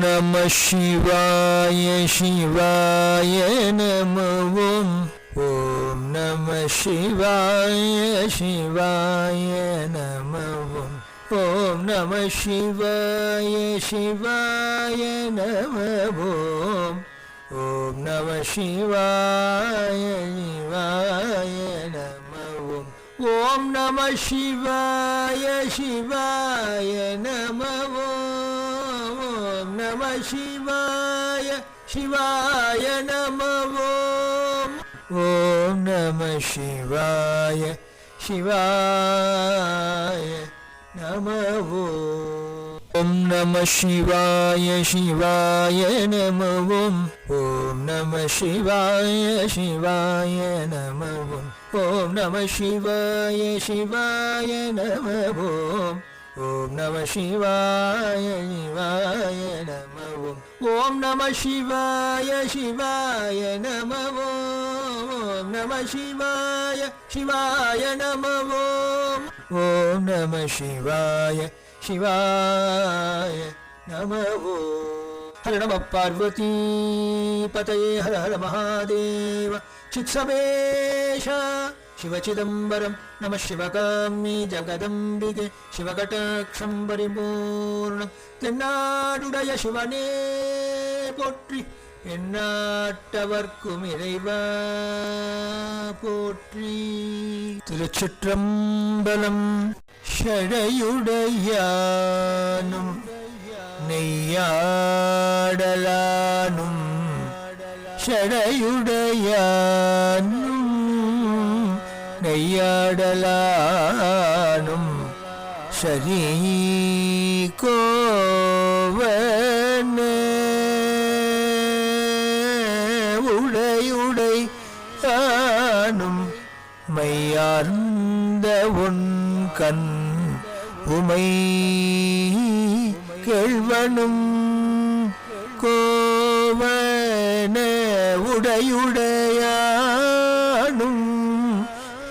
நம சிவாய சிவாய நம ஓம் நம சிவாய சிவாய நம ஓம் நம சிவாய சிவாய நம ஓம் நம சிவாய சிவாய நம ஓம் நம சிவாய சிவாய நம ஓம் நம சிவாய சிவாய நம ஓம் நம சிவாய சிவாய நம ஓம் நம சிவாய சிவாய நம ஓம் நம சிவாய சிவாய நம ஓம் நம சிவாய சிவாய நம ஓம் நம சிவாய சிவாய நம ஓம் நம சிவாய சிவாய நம ஓம் நம சிவாய சிவாய நம ஓம் நம சிவாய சிவாய நம ஹர நம பார்வதி பதயே ஹர ஹர மகாதேவ சித்சபேஷ சிவசிதம்பரம் நம சிவகாமி ஜகதம்பிகே சிவகடாட்சம் பரிபூர்ணம் தென்னாடுடைய சிவனே போற்றி எந்நாட்டவர்க்கும் இறைவா போற்றி. திருச்சிற்றம்பலம். ஷடையுடையானும் நெய்யாடலானும் ஷடையுடையானும் நெய்யாடலானும் சரி கோவனே உடையுடை ஆனும் மையார்ந்த உன் கண் உமை கேள்வனும் கோவன உடையுடையானும்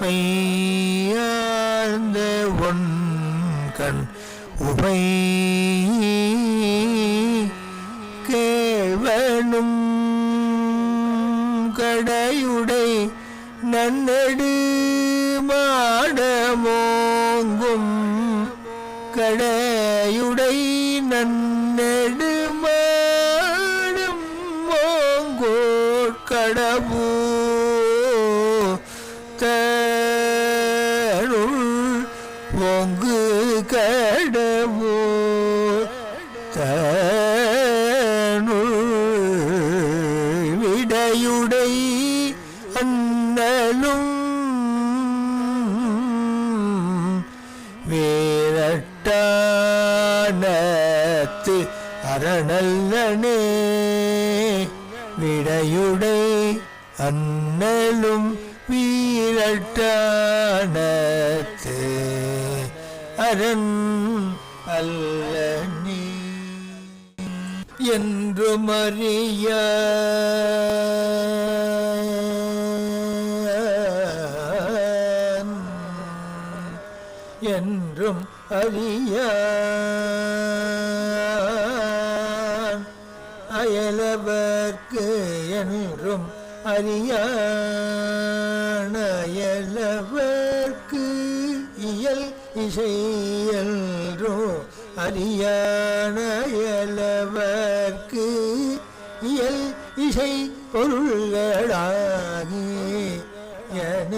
மையார்ந்த உன் கண் உமை கேள்வனும் கடையுடை நன்னெடு மாடமோங்கும் கடையுடை நன்னெடு மாடம் மோங்கோர் கடபூ தருள் ஓங்கு கடபூ தனுள் விடையுடை அண்ணலும் வேரட்டானத்து அரணல்லனே விடையுடை அண்ணலும் வீரட்டானத்து அரண் அல்லனே என்று மறிய என்றும் அறியான் அயலவர்க்கு என்றும் அறியான் அயலவர்க்கு இயல் இசையல்ரோ அறியான் அயலவர்க்கு இயல் இசை பொருள்களாகி என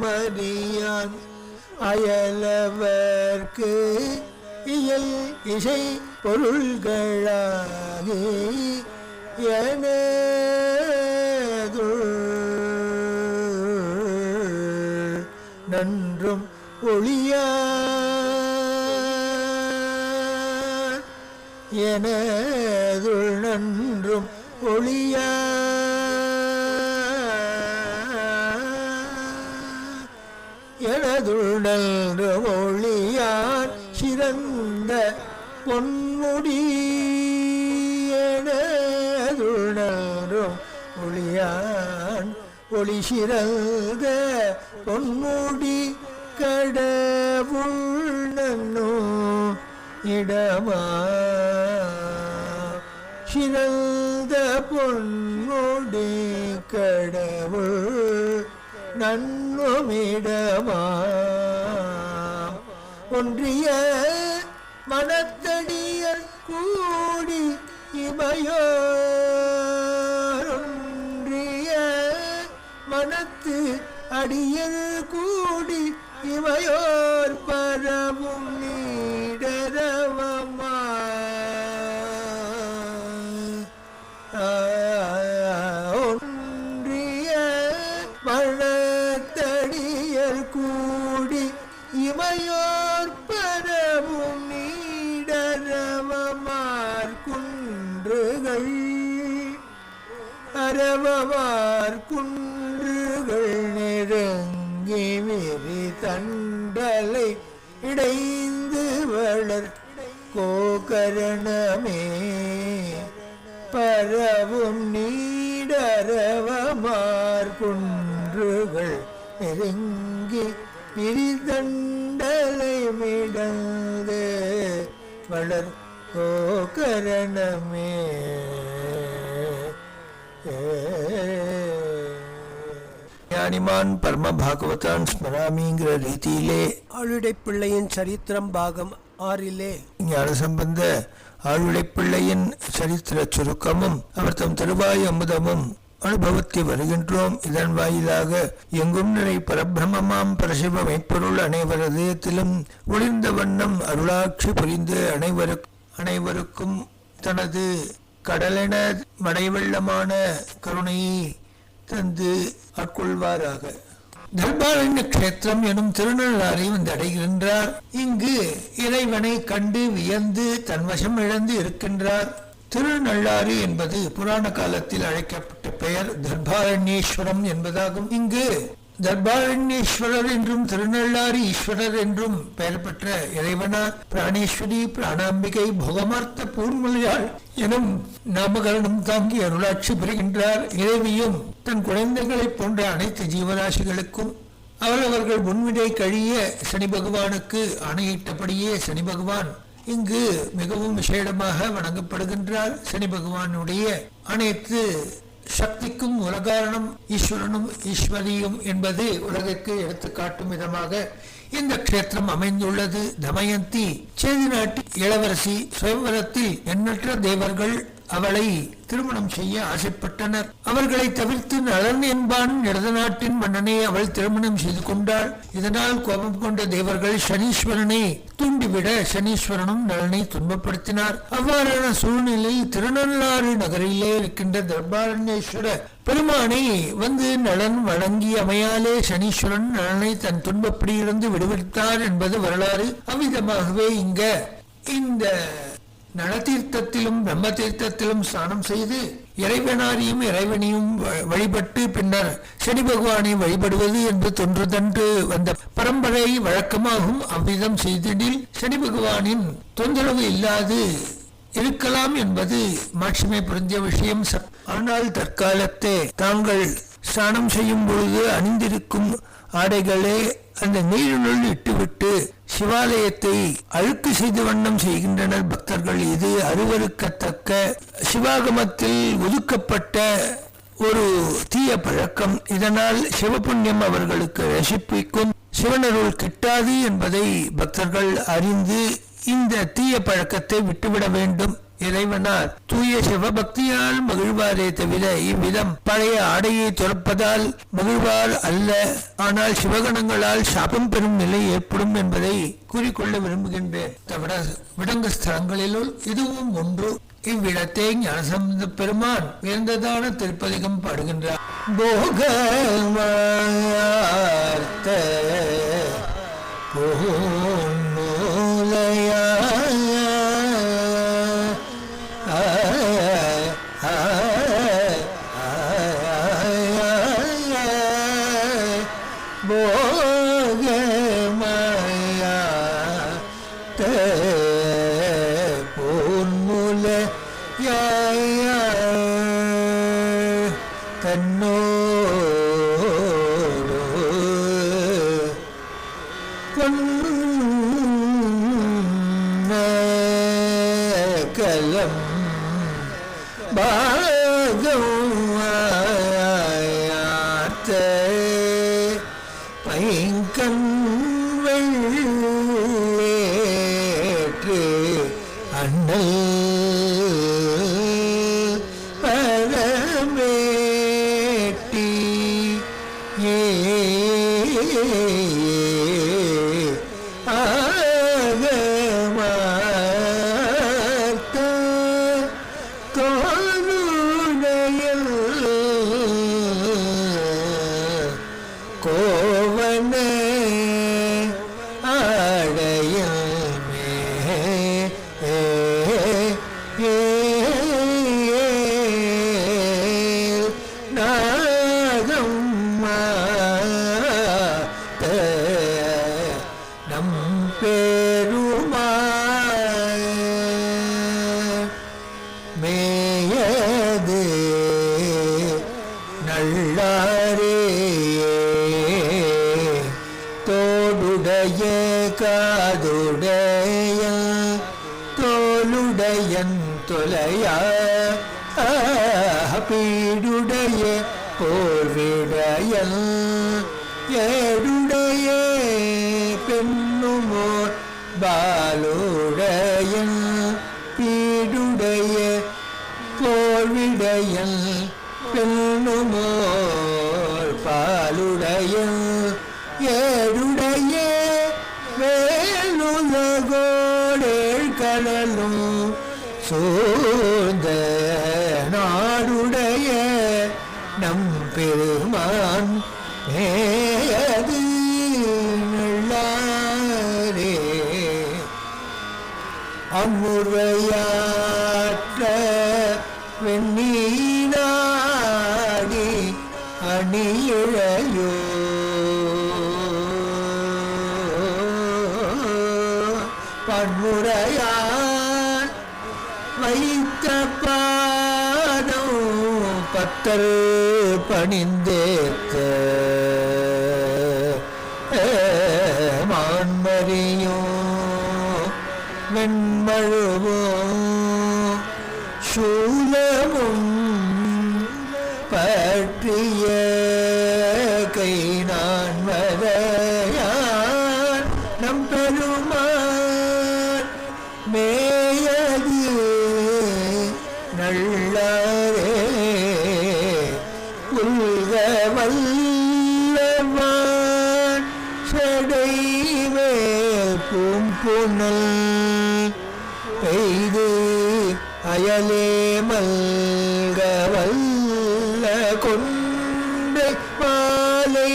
மறியான் அயலவர்க்கு இயல் இசை பொருள்களாகி எனதுள் நன்றும் ஒளியார் எனதுள் நன்றும் ஒளியார் எனதுணர்ந்து மொழியான் சிறந்த பொன்முடி எனதுணர்ந்தும் ஒளியான் ஒளி சிறந்த பொன்முடி கடவுள் நன்னோ இடமா சிறந்த பொன்முடி கடவுள் நன்னுமிடமா ஒன்றிய மனத்தடியர் கூடி இமையோர் ஒன்றிய மனத்து அடியர் கூடி இமையோர் பரவும் நீடரவமா ஒன்றிய மனத்தடியர் கூடி இமையோர் பரவும் நீடரவமார் குன்றுகள் அரவமார் குன்றுகள் நெருங்கி விரி தண்டலை இடைந்து வளர் கோகரணமே பரவும் நீடரவமார் குன்றுகள் நெருங்கி விரிதண்டலை மிடந்து வளர் கோகரணமே ஞானிமான் பரம பாகவதான் ஸ்மராமிங்கிற ரீதியிலே ஆளுடை பிள்ளையின் சரித்திரம் பாகம் 6 ஞான சம்பந்த ஆளுடை பிள்ளையின் சரித்திர சுருக்கமும் அவர் தம் திருவாய் அமுதமும் அனுபவத்தை வருகின்றோம். இதன் வாயிலாக எங்கும் நிறை பரபிரமமாம் பரசிவ மெய்ப்பொருள் அனைவரதயத்திலும் ஒளிர்ந்த வண்ணம் அருளாட்சி புரிந்து அனைவருக்கும் தனது கடலென மடைவெள்ளமான கருணையை தந்து ஆட்கொள்வாராக. தர்பாரண்ய கஷேத்திரம் எனும் திருநள்ளாரை வந்து அடைகின்றார். இங்கு இறைவனை கண்டு வியந்து தன்வசம் இழந்து இருக்கின்றார். திருநள்ளாறு என்பது புராண காலத்தில் அழைக்கப்பட்ட பெயர் தர்பாரண்யேஸ்வரம் என்பதாகும். இங்கு தர்பாரண்யேஸ்வரர் என்றும் திருநள்ளாறு ஈஸ்வரர் என்றும் பெயர் பெற்ற இறைவனார் பிராணேஸ்வரி பிராணாம்பிகை போகமார்த்த பூர்மலையாள் எனும் நாமகரணம் தாங்கி அருளாட்சி பெறுகின்றார். இறைவியும் தன் குழந்தைகளைப் போன்ற அனைத்து ஜீவராசிகளுக்கும் அவரவர்கள் முன்விடை கழிய சனி பகவானுக்கு ஆணையிட்டபடியே சனி பகவான் இங்கு மிகவும் விசேடமாக வணங்கப்படுகின்றார். சனி பகவானுடைய அனைத்து சக்திக்கும் உலகாரணம் ஈஸ்வரனும் ஈஸ்வரியும் என்பது உலகிற்கு எடுத்து காட்டும் விதமாக இந்த க்ஷேத்திரம் அமைந்துள்ளது. தமயந்தி சேதி நாட்டு இளவரசி சுயம்பரத்தில் எண்ணற்ற தேவர்கள் அவளை திருமணம் செய்ய ஆசைப்பட்டனர். அவர்களை தவிர்த்து நலன் என்பான் இடது நாட்டின் மன்னனை அவள் திருமணம் செய்து கொண்டாள். இதனால் கோபம் கொண்ட தேவர்கள் சனீஸ்வரனை தூண்டிவிட சனீஸ்வரனும் நலனை துன்பப்படுத்தினார். அவ்வாறான சூழ்நிலையில் திருநள்ளாறு நகரிலே இருக்கின்ற தர்பாரண்யேஸ்வர பெருமானை வந்து நலன் வழங்கி அமையாலே சனீஸ்வரன் நலனை தன் துன்பப்படியிலிருந்து விடுவித்தார் என்பது வரலாறு. அவ்விதமாகவே இந்த நலதீர்த்தத்திலும் பிரம்ம தீர்த்தத்திலும் ஸ்நானம் செய்து இறைவனாரியும் இறைவனையும் வழிபட்டு பின்னர் சனி பகவானை வழிபடுவது என்று தொன்றுதன்று வந்த பரம்பரை வழக்கமாகும். அவ்விதம் செய்திடில் சனி பகவானின் தொந்தரவு இல்லாது இருக்கலாம் என்பது மாட்சிமை புரிந்த விஷயம். ஆனால் தற்காலத்தே தாங்கள் ஸ்நானம் செய்யும் பொழுது அணிந்திருக்கும் ஆடைகளே அந்த நீரினுள் இட்டுவிட்டு சிவாலயத்தை அழுக்கு செய்து வண்ணம் செய்கின்றனர் பக்தர்கள். இது அருவருக்கத்தக்க சிவாகமத்தில் ஒதுக்கப்பட்ட ஒரு தீய பழக்கம். இதனால் சிவபுண்ணியம் அவர்களுக்கு ரசிப்பிக்கும், சிவனருள் கிட்டாது என்பதை பக்தர்கள் அறிந்து இந்த தீய பழக்கத்தை விட்டுவிட வேண்டும். இறைவனார் தூய சிவபக்தியால் மகிழ்வாரே தவிர இவ்விதம் பழைய ஆடையை துறப்பதால் மகிழ்வார் அல்ல. ஆனால் சிவகணங்களால் சாபம் பெறும் நிலை ஏற்படும் என்பதை கூறிக்கொள்ள விரும்புகின்றேன். விடங்க ஸ்தலங்களிலுள் இதுவும் ஒன்று. இவ்விடத்தை ஞானசம்பந்த பெருமான் உயர்ந்ததான திருப்பதிகம் பாடுகின்றார். போகமார்த்த பூநூலையா கலம் பாகவாயாத்த பைங்கண் வெள்ளேற்று அண்ணல் பரமேட்டி ஆகமார்த்த தோளுடையல் கோவன ஆடையில் நாகம் நம் பெருமாள் மேயது நல்லாரே தோடுடைய காதுடைய தோளுடையன் தொலையா பீடுடைய போர்விடையன் ஏடுடைய பெண்ணுமோர் பாலுடையன் பீடுடைய போர்விடையன் பெண்ணுமோர் பாலுடையன் ஏடுடைய வேலுலகோடேழ் கடலும் சூழ்ந்த நாடுடைய நம் பெருமான் மேயது நல்லாரே அம்முறையாற்ற வெண்ணீனாடி அணியிழையோ பன்முறையான் வைத்த பாதம் பத்தர் பணிந்தேத்த மான்மறியோ வெண்மழுவோ சூலமும் பற்றிய கை நான் மறையான் நம் பெருமான் மேயது நல்லாரே உள்க வல்லவான் சடைவே பூம்புணல் பெய்து அயலே மல்க வல்ல கொண்டை மாலை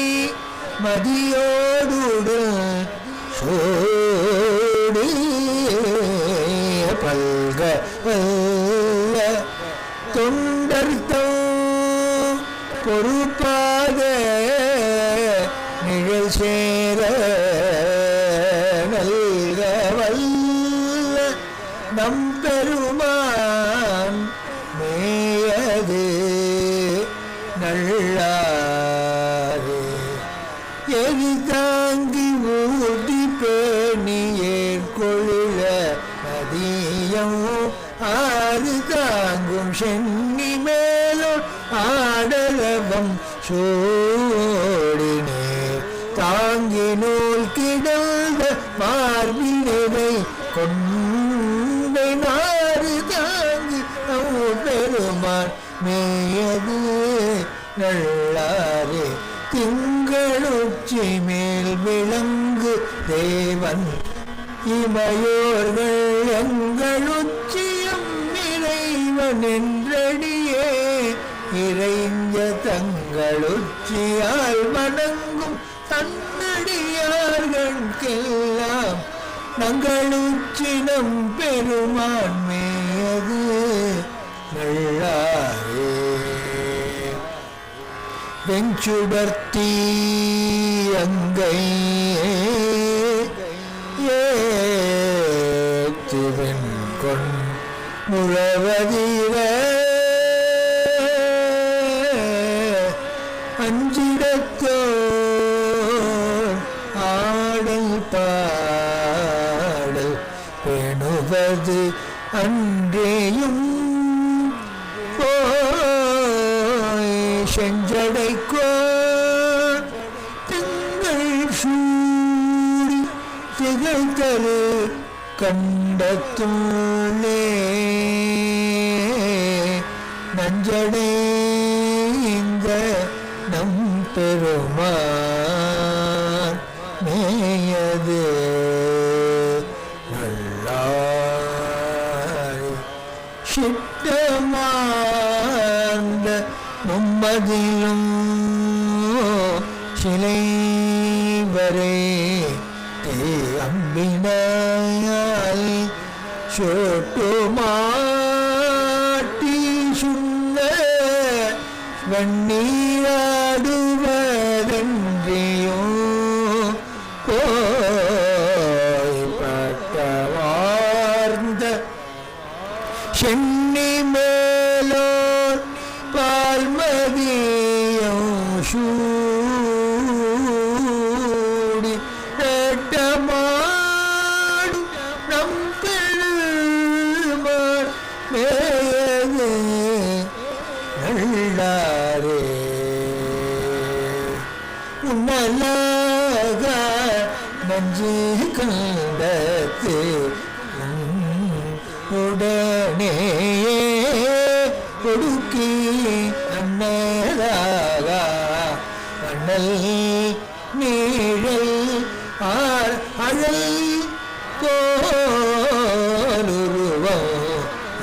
மதியோடு சோடு பல்க வல்ல தொண்டர்த்தம் பொறுப்பாக நிழல் சேர நல்க வல்ல நம் பெருமான் மேயது நல்லாரே எரிதாங்கி ஊட்டி பேணி ஏற்கொள்ள நதியம் ஆறு தாங்கும் சென்னி மேலும் ஆடலவம் சோடினே தாங்கி நூல் கிடந்த மார்பினை கொண்டை நாறு தாங்கி பெருமான் மேயது நல்லாரே திங்களுச்சி மேல் விளங்கு தேவன் இமையோர்கள் எங்களுச்சியம் இறைவன் என்றடியே இறைஞ்ச தங்களுச்சியால் வணங்கும் தன்னடியார்களுக்கெல்லாம் நங்களுச்சினம் பெருமான் மேயது நல்லாரே வெஞ்சுடர்த்தி அங்கை ஏத்துவென் கொண் முழவதீர அஞ்சிடத்தோ ஆள பாடல் பாடல் பேணுவது அன்றேயும் போய் செஞ்சடைக்கோ திங்கள் சூடி திகழ்தரு கண்டத்துள்ளே நஞ்சடைந்த நம் பெருமான் மேயது நல்லாய் சித்தமார்ந்த மும்மதிலும் சிலை வரை அம்பினாய் சோட்டுமாட்டி சுண்ண வெண்ணீராடுவதென்றியோ போய் பட்டவார்ந்த சென்னி மேலோர் பால்மதியம் சூடி நட்டமாடும் நம் பெருமாள் மேயது நல்லாரே உன்னலாக நஞ்சு கண்டத்து உடனே கொடுக்கி அன்னதாக அண்ணல் நீழல் ஆர் அழல் போலுருவம்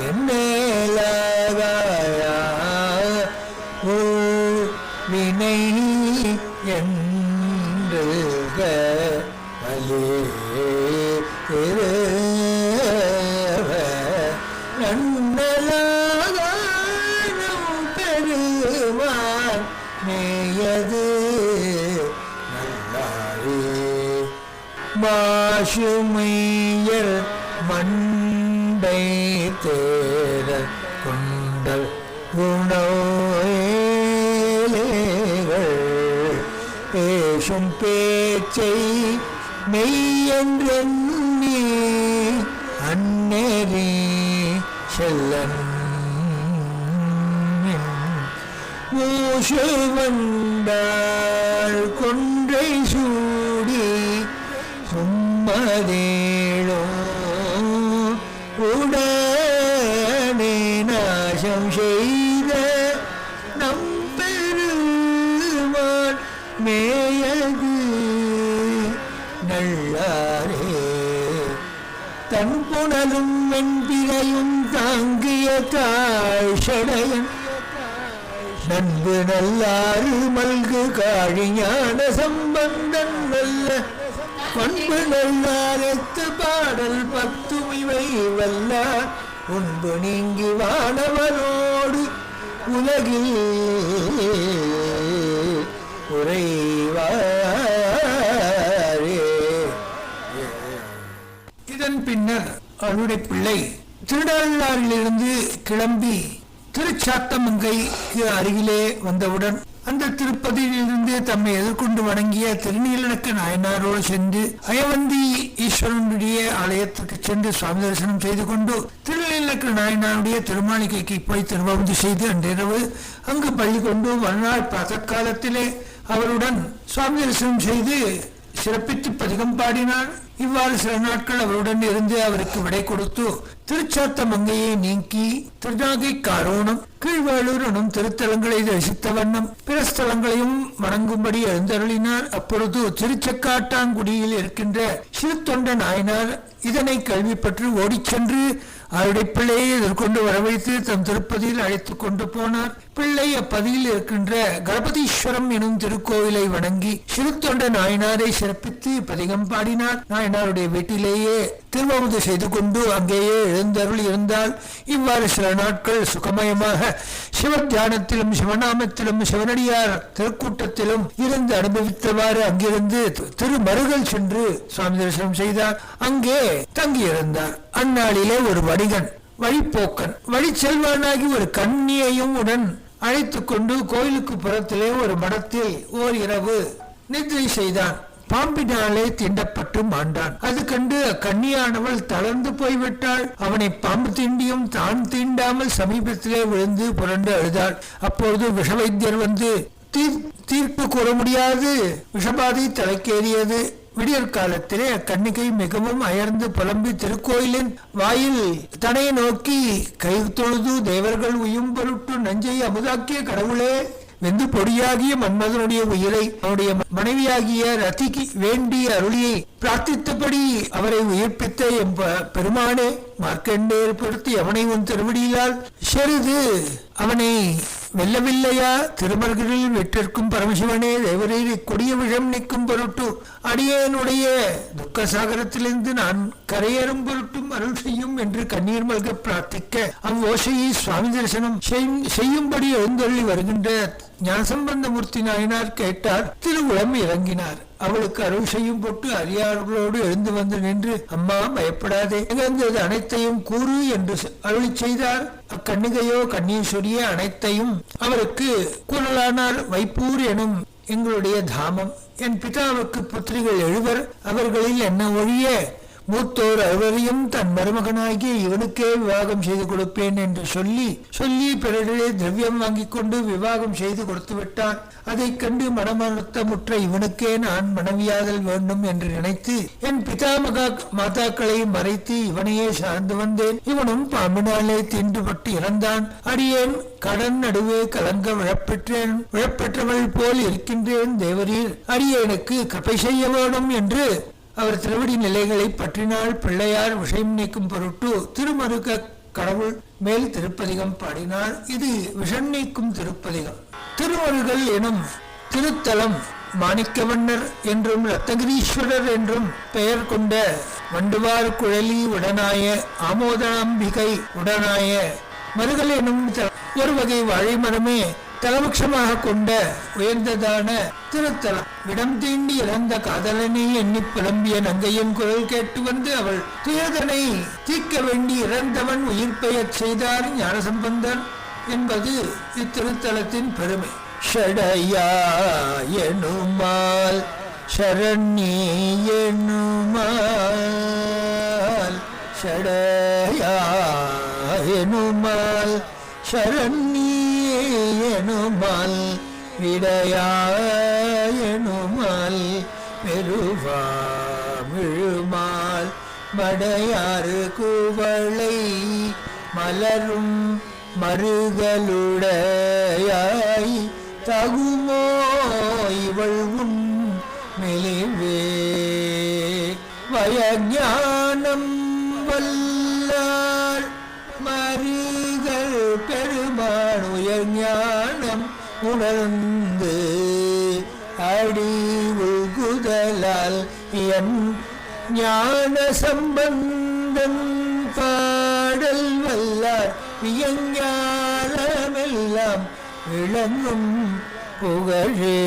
என்னலாக வினை என்று நன்னலாக பெருமான் மேயது நல்லாரே மாசுமையர் மண்டை தேர கொண்டல் குணோலேகள் பேசும் பேச்சை மெய்யென்றெண்ணி அந்நெறி செல்லன் மூசு வந்தாள் கொன்றை சூடி சும்மதேழோ உடனே நாசம் செய்த நம் பெருமான் மேயது நல்லாரே தன் புனலும் வெண்பிரையும் தாங்கிய தாழ்சடையன் நண்பு நல்லாறு மல்கு காழிஞான சம்பந்தன் நல்ல பண்பு நல்லாரத்து பாடல் பத்துமிவை வல்லார் உண்பு நீங்கி வானவரோடு உலகில் உறைவாரே. இதன் பின்னர் அவருடைய பிள்ளை திருநள்ளாறிலிருந்து கிளம்பி திருச்சாத்தமங்கைக்கு அருகிலே வந்தவுடன் அந்த திருப்பதியிலிருந்து தம்மை எதிர்கொண்டு வணங்கிய திருநீலக்க நாயனாரோடு சென்று அயவந்தி ஈஸ்வரனுடைய ஆலயத்திற்கு சென்று சுவாமி தரிசனம் செய்து கொண்டு திருநீலக்க நாயனாருடைய திருமாளிகைக்கு போய் திருவந்து செய்து அன்றிரவு அங்கு பள்ளி கொண்டு மறுநாள் பிராத்தகாலத்திலே அவருடன் சுவாமி தரிசனம் செய்து சிறப்பித்து பதிகம் பாடினார். இவ்வாறு சில நாட்கள் அவருடன் இருந்து அவருக்கு விடை கொடுத்து திருச்சாத்தமங்கையை நீக்கி திருநாகை காரோணம் கீழ்வேளூர் எனும் திருத்தலங்களை தரிசித்த வண்ணம் பிற ஸ்தலங்களையும் வணங்கும்படி எழுந்தருளினார். அப்பொழுது திருச்சக்காட்டாங்குடியில் இருக்கின்ற சிறுத்தொண்ட நாயனார் இதனை கேள்விப்பட்டு ஓடிச் சென்று அவருடைய பிள்ளையை எதிர்கொண்டு வரவைத்து தம் திருப்பதியில் அழைத்துக் கொண்டு போனார். பிள்ளை அப்பதியில் இருக்கின்ற கணபதீஸ்வரம் எனும் திருக்கோவிலை வணங்கி சிறுத்தொண்ட நாயனாரை சிறப்பித்து பதிகம் பாடினார். நாயனாருடைய வீட்டிலேயே திருவமுது செய்து கொண்டு அங்கேயே எழுந்தருள் இருந்தால் இவ்வாறு சில நாட்கள் சுகமயமாக சிவத்தியானத்திலும் சிவநாமத்திலும் சிவனடியார் திருக்கூட்டத்திலும் இருந்து அனுபவித்தவாறு அங்கிருந்து திருமருகல் சென்று சுவாமி தரிசனம் செய்தார். அங்கே தங்கியிருந்தார். அந்நாளிலே ஒரு வணிகன் வழிப்போக்கன் வழி செல்வானாகி ஒரு கன்னியையும் உடன் அழைத்துக் கொண்டு கோயிலுக்கு புறத்திலே ஒரு மடத்தில் ஓர் இரவு நித்திரை செய்தான். பாம்பினாலே தீண்டப்பட்டு மாண்டான். அது கண்டு அக்கன்னியானவள் தளர்ந்து போய்விட்டாள். அவனை பாம்பு தீண்டியும் தான் தீண்டாமல் சமீபத்திலே விழுந்து புரண்டு அழுதாள். அப்பொழுது விஷவைத்தியர் வந்து தீர்ப்பு கூற முடியாது, விஷபாதை தலைக்கேறியது. விடியற் காலத்திலே அக்கன்னிகை மிகவும் அயர்ந்து புலம்பி திருக்கோயிலின் வாயில் தனை நோக்கி கை தொழுது, தேவர்கள் உயும் பொருட்டு நஞ்சை அமுதாக்கிய கடவுளே, வெந்து பொடியாகிய மன்மதனுடைய உயிரை அவனுடைய மனைவியாகிய ரதிக்கு வேண்டி அருளியை பிரார்த்தித்தபடி அவரை உயிர்ப்பித்த பெருமானே, மார்க்கண்டே ஏற்படுத்தி அவனை உன் திருவடியால் செருது அவனை வெல்லவில்லையா? திருமர்களில் வெற்றிற்கும் பரமசிவனே, தேவரீர் கொடிய விஷம் நீக்கும் பொருட்டு அடியனுடைய துக்க சாகரத்திலிருந்து நான் கரையேறும் பொருட்டும் அருள் செய்யும் என்று கண்ணீர் மல்க பிரார்த்திக்க அவ்வோசையை சுவாமி தரிசனம் செய்யும்படி எழுந்தருளி வருகின்ற ஞானசம்பந்தமூர்த்தி நாயனார் கேட்டார். திருவுளம் இறங்கினார். அவளுக்கு அருள் செய்யும் பொட்டு அரியார்களோடு எழுந்து வந்து நின்று, அம்மா பயப்படாதே, நிகழ்ந்தது அனைத்தையும் கூறு என்று அருளி செய்தார். அக்கண்ணிகையோ கண்ணீஸ்வரிய அனைத்தையும் அவருக்கு கூறலானார். வைப்பூர் எனும் எங்களுடைய தாமம். என் பிதாவுக்கு புத்திரிகள் 7 அவர்களில் என்ன ஒழிய மூத்தோர் 6 தன் மருமகனாகிய இவனுக்கே விவாகம் செய்து கொடுப்பேன் என்று சொல்லி பிறரிலே திரவியம் வாங்கிக் கொண்டு விவாகம் செய்து கொடுத்து விட்டான். அதைக் கண்டு மனமருத்தமுற்ற இவனுக்கே நான் மனைவியாதல் வேண்டும் என்று நினைத்து என் பிதா மாதாக்களை மறைத்து இவனையே சார்ந்து வந்தேன். இவனும் பாம்பினாலே தீண்டுபட்டு இறந்தான். அடியேன் கடன் நடுவே கலங்க விழப்பெற்றவள் போல் இருக்கின்றேன். தேவரீர் அடியேனுக்கு கிருபை செய்ய வேண்டும் என்று அவர் திருவடி நிலைகளை பற்றினாள். பிள்ளையார் விஷயம் நீக்கும் பொருட்டு திருமருக கடவுள் மேல் திருப்பதிகம் பாடினார். இது விஷம் நீக்கும் திருப்பதிகம். திருமருகல் எனும் திருத்தலம் மாணிக்கவண்ணர் என்றும் ரத்னகிரீஸ்வரர் என்றும் பெயர் கொண்ட வண்டுவார் குழலி உடனாய ஆமோதாம்பிகை உடனாய மருகல் எனும் ஒரு வகை வாழை மரமே தலபட்சமாக கொண்ட உயர்ந்ததான திருத்தலம். விடம் தீண்டி இறந்த காதலனை எண்ணி புலம்பிய நங்கையின் குரல் கேட்டு வந்து அவள் துயதனை தீர்க்க வேண்டி இறந்தவன் உயிர் பெயர் செய்தார் ஞானசம்பந்தர் என்பது இத்திருத்தலத்தின் பெருமை. ஷடயா எனுமால் சரண்யே எனுமால் ஷடயா எனுமால் சரண்யேனுமால் விடையாயனுமால் பெருவாமிழுமால் மடையாறு குவளை மலரும் மருகலுடையாய் தகுமோ இவள் உன் மெலிவே வயஞானம் வல்லார் மருகல் பெருமான் உயர் ஞானம் உணர்ந்து அடி உகுதலால் என் ஞான சம்பந்தன் பாடல் வல்லார் வியஞானமெல்லாம் விளங்கும் புகழே.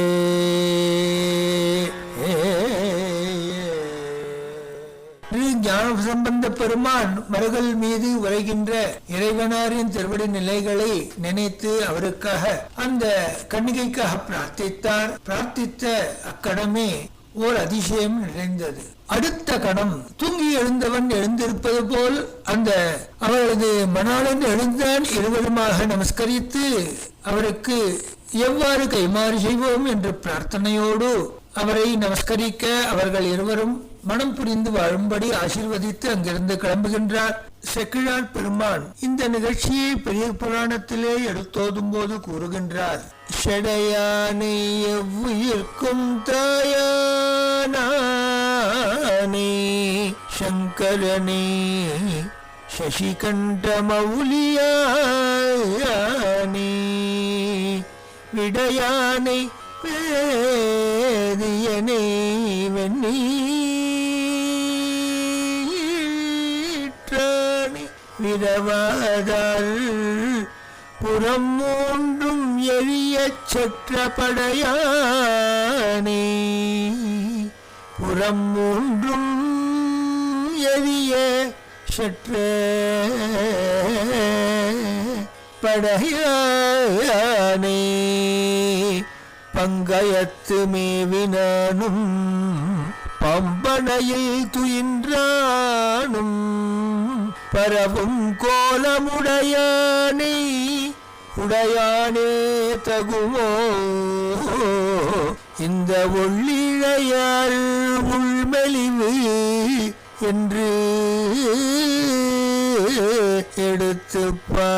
ஞானசம்பந்த பெருமான் மருகல் மீது உரைகின்ற இறைவனாரின் திருவடி நிலைகளை நினைத்து அவருக்காக அந்த கன்னிகைக்காக பிரார்த்தித்தார். பிரார்த்தித்த அக்கணமே ஓர் அதிசயம் நிறைந்தது. அடுத்த கணம் தூங்கி எழுந்தவன் எழுந்திருப்பது போல் அந்த அவரது மணாளன் எழுந்தான். இருவருமாக நமஸ்கரித்து அவருக்கு எவ்வாறு கைமாறு செய்வோம் என்ற பிரார்த்தனையோடு அவரை நமஸ்கரிக்க அவர்கள் இருவரும் மனம் புரிந்து வாழும்படி ஆசீர்வதித்து அங்கிருந்து கிளம்புகின்றார். செக்கிழார் பெருமான் இந்த நிகழ்ச்சியை பெரிய புராணத்திலே எடுத்தோதும் போது கூறுகின்றார். ஷடையானை எவ்வுயிர்க்கும் தாயானே சங்கரனே சசிகண்ட மௌலியானே விடையானை வேதியனே வெண்ணீற்றானே விரவாதார் புறம் மூன்றும் எரிய சற்ற படையானே புறம் மூன்றும் எரிய சற்ற படையானே பங்கயத்து மேவினானும் பம்பனையில் துயின்றானும் பரவும் கோலமுடையானே உடையானே தகுமோ இந்த ஒள்ளிழையாள் உள்மெலிவு என்று எடுத்து பாடு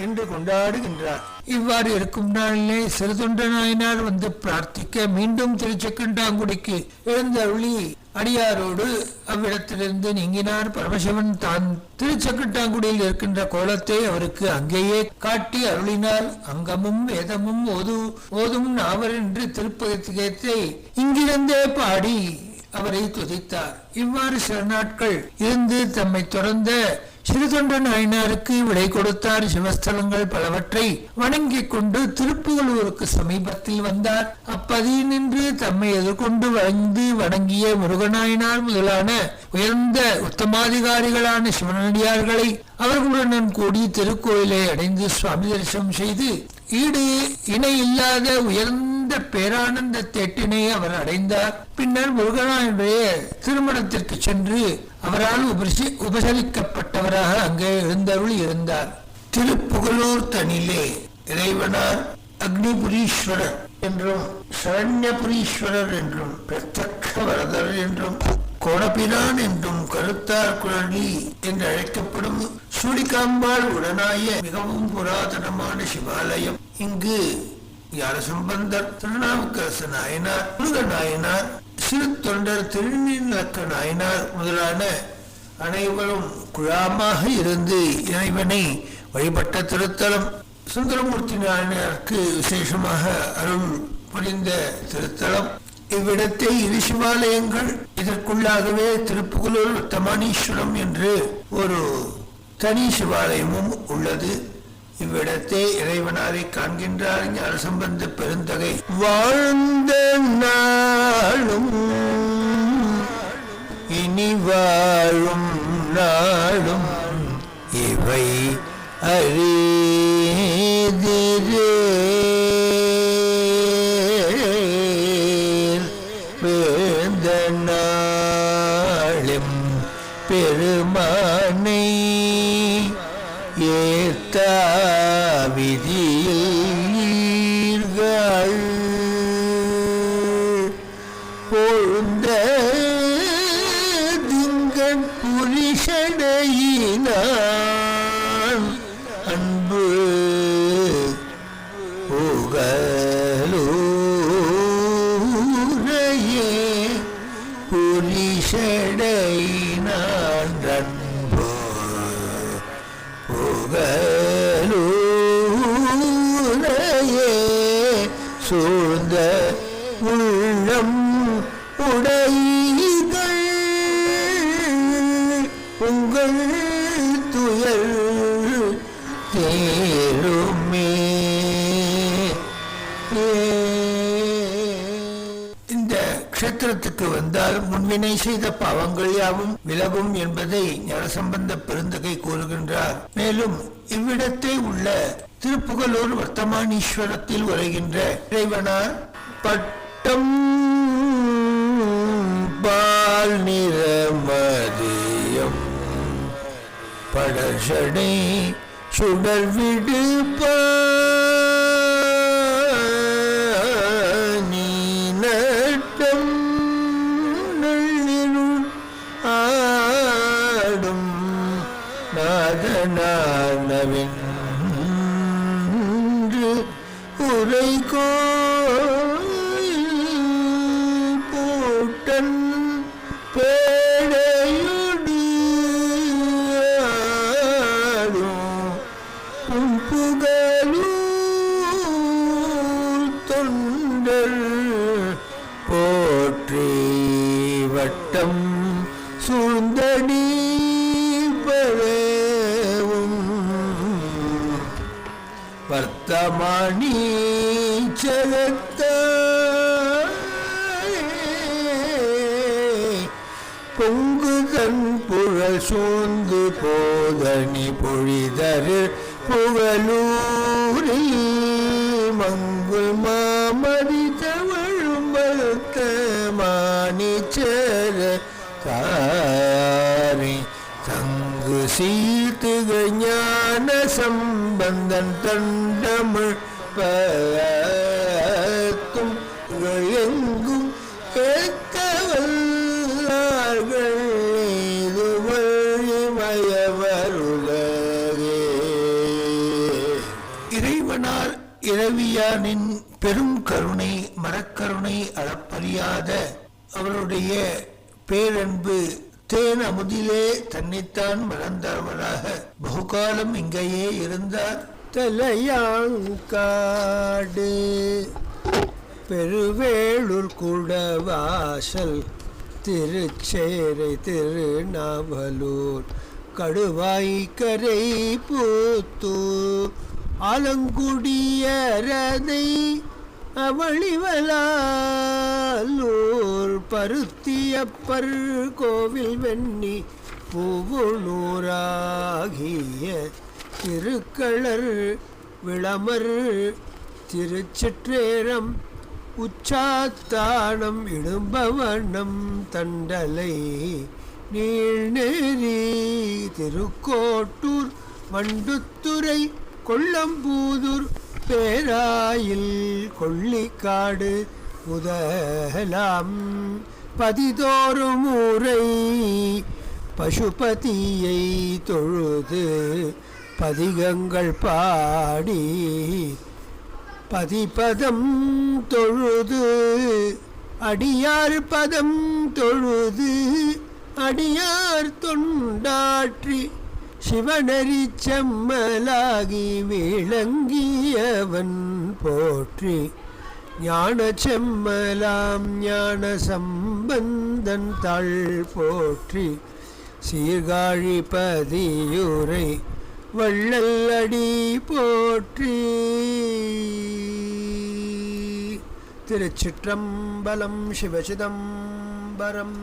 என்று கொண்டாடுகின்றார். இவ்வாறு இருக்கும் நாளிலே சிறுதொண்ட நாயனார் வந்து பிரார்த்திக்க மீண்டும் திருச்செக்கண்டாங்குடிக்கு எழுந்தருளி அடியாரோடு அவ்விடத்திலிருந்து நீங்கினார். பரமசிவன் தான் திருச்செக்கண்டாங்குடியில் இருக்கின்ற கோலத்தை அவருக்கு அங்கேயே காட்டி அருளினார். அங்கமும் வேதமும் ஓதும் நாவர் என்று திருப்பதிகத்தை இங்கிருந்தே பாடி அவரை துதித்தார். இவ்வாறு சில நாட்கள் இருந்து தம்மை தொடர்ந்த சிறுதொண்ட நாயனாருக்கு விடை கொடுத்தார். சிவஸ்தலங்கள் பலவற்றை வணங்கிக் கொண்டு திருப்புகலூருக்கு சமீபத்தில் வந்தார். அப்பதியில் நின்று தம்மை எதிர்கொண்டு வணங்கிய முருகநாயனார் முதலான உயர்ந்த உத்தமாதிகாரிகளான சிவனடியார்களை அவர்களுடன் கூடி திருக்கோயிலை அடைந்து சுவாமி தரிசனம் செய்து ஈடு இணை இல்லாத உயர்ந்த பேரானந்த தேட்டினை அவர் அடைந்தார். பின்னர் முருகனாயுடைய திருமணத்திற்கு சென்று அவரால் உபசரிக்கப்பட்டவராக அங்கே எழுந்தருளி இருந்தார். திருப்புகலூர் தனிலே இறைவனார் அக்னிபுரீஸ்வரர் என்றும் சரண்யபுரீஸ்வரர் என்றும் பிரத்யக்ஷ வரதர் என்றும் கோணபிரான் என்றும் கருத்தார் குழலி என்று அழைக்கப்படும் சூடிகாம்பாள் உடனாய மிகவும் புராதனமான சிவாலயம். இங்கு ஞானசம்பந்தர், திருநாவுக்கரசு நாயனார், முருக நாயனார், சிறு தொண்டர் திருநீலக்க நாயனார் முதலான அனைவரும் குழாமாக இருந்து இறைவனை வழிபட்ட திருத்தலம். சுந்தரமூர்த்தி நாயனாருக்கு விசேஷமாக அருள் புரிந்த திருத்தலம். இவ்விடத்தை இரு சிவாலயங்கள், இதற்குள்ளாகவே திருப்புகலூர் வர்த்தமானீஸ்வரம் என்று ஒரு தனி சிவாலயமும் உள்ளது. இவ்விடத்தை இறைவனாரை காண்கின்றார் ஞானசம்பந்த பெருந்தகை. வாழ்ந்த நாளும் இனி வாழும் நாளும் இவை அறிதிரே வேந்த நாளும் பெருமானை ஏத்தாவிதிகள் பொழுந்த திங்கன் புரிஷடையினான் அன்பு புகலூரையே புரிஷடையினான் அன்பு புகலூரையே சூழ்ந்த உள்ளம் உடைகள் உங்கள் துயர் தேருமே. இந்த க்ஷேத்திரத்துக்கு வந்தால் முன்வினை செய்த பாவங்கள் யாவும் விலகும் என்பதை ஞானசம்பந்த பெருந்தகை கூறுகின்றார். மேலும் இவ்விடத்தை உள்ள திருப்புகலூர் வர்த்தமானீஸ்வரத்தில் உரைகின்ற இறைவனார் பட்டம் பால் நிறமதியம் படசடை சுடர் விடுப்ப நீ நட்டம் நள்ளிருள் ஆடும் நாதனானவின் உரை போட்டன் பேடையுடு புகழூர் தொண்டர் போற்றி வட்டம் சூழ்ந்தடி பரவும் வர்த்தமானீச்சரத்த பொங்குதன் புழல் சூழ்ந்து போதனி பொழிதரு புகழூர் ஊரில் மங்குல் மாமதி தவழும் வளர்த்த மாணிச்சர தாரி தங்கு சீர்த்துகள் ஞான சம்பந்தன் தண்டமிழ் பத்தும் எங்கும் கேட்க வல்லார்கள் இது வழிமயவருலகே. இறைவனால் இரவியானின் பெரும் கருணை மரக்கருணை அளப்பறியாத அவருடைய பேரன்பு தேன் அமுதிலே தன்னைத்தான் மறந்தவராக பகுகாலம் இங்கேயே இருந்தார். தலையாங்காடு பெருவேளூர் குடவாசல் திருச்சேரை திருநாவலூர் கடுவாய்க்கரை பூத்தூர் ஆலங்குடியரதை அவளிவலாலூர் பருத்தியப்பர் கோவில் வெண்ணி பூவுநூறாகிய திருக்களர் விளமர் திருச்சிற்றேரம் உச்சாத்தானம் இடும்பவனம் தண்டலை நீழ்நெறி திருக்கோட்டூர் வண்டுத்துறை கொல்லம்பூதூர் பேராயில் கொள்ளிக்காடு முதலாம் பதிதோறும் ஊரை பசுபதியை தொழுது பதிகங்கள் பாடி பதிபதம் தொழுது அடியார் பதம் தொழுது அடியார் தொண்டாற்றி சிவனரி செம்மலாகி விளங்கியவன் போற்றி ஞான செம்மலாம் ஞான சம்பந்தன் தாள் போற்றி சீர்காழி பதியுரை வள்ளல் அடி போற்றி. திருச்சிற்றம்பலம் சிவசிதம்பரம்.